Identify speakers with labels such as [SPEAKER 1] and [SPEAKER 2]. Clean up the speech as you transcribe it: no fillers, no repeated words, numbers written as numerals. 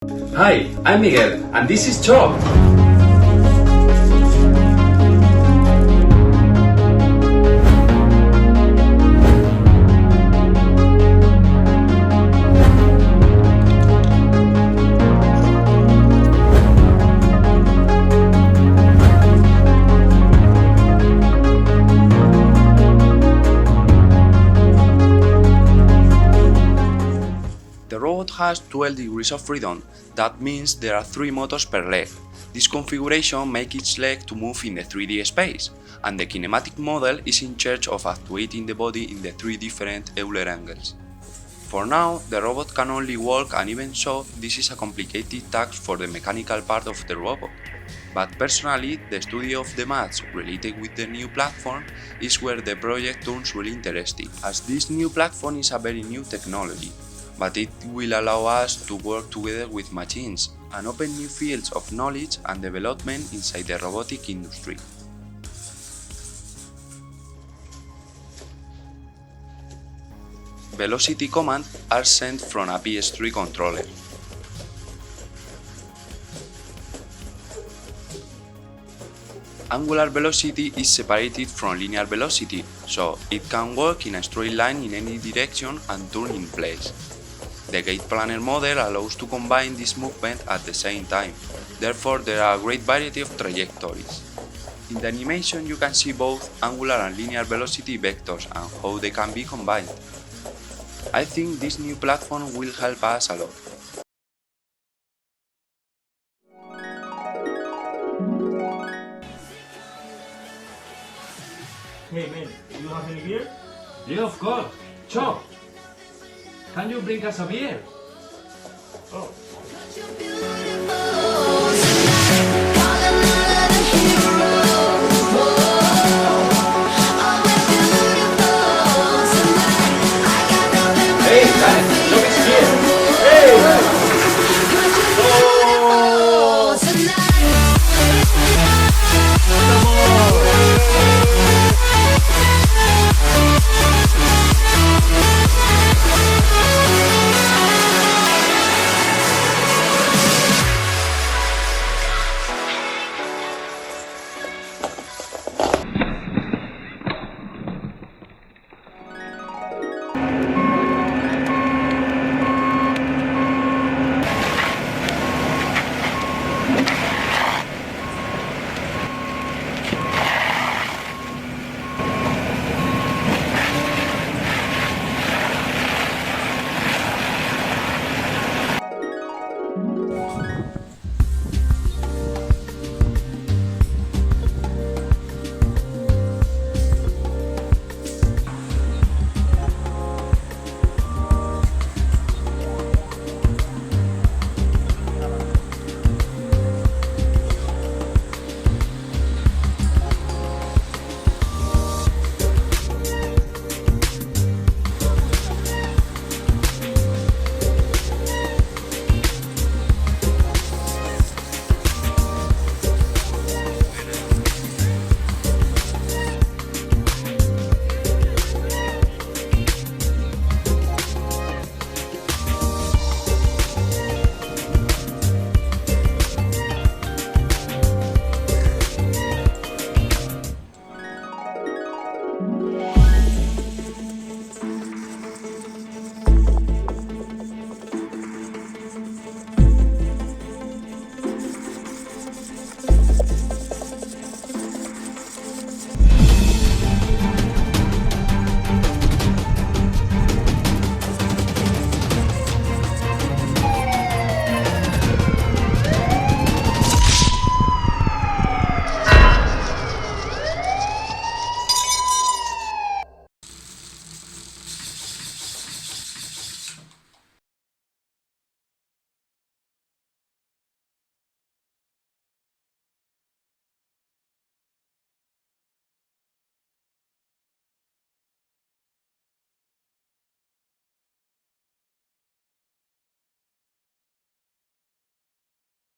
[SPEAKER 1] Hi, I'm Miguel, and this is Chop.
[SPEAKER 2] The robot has 12 degrees of freedom, that means there are 3 motors per leg. This configuration makes each leg to move in the 3D space, and the kinematic model is in charge of actuating the body in the 3 different Euler angles. For now, the robot can only walk, and even so, this is a complicated task for the mechanical part of the robot. But personally, the study of the maths related with the new platform is where the project turns really interesting, as this new platform is a very new technology, but it will allow us to work together with machines and open new fields of knowledge and development inside the robotic industry. Velocity commands are sent from a PS3 controller. Angular velocity is separated from linear velocity, so it can walk in a straight line in any direction and turn in place. The gate planner model allows to combine this movement at the same time, therefore there are a great variety of trajectories. In the animation you can see both angular and linear velocity vectors and how they can be combined. I think this new platform will help us a lot.
[SPEAKER 3] Hey man, you have any beer?
[SPEAKER 1] Yeah, of course. Chop, can you bring us a beer?
[SPEAKER 3] Oh,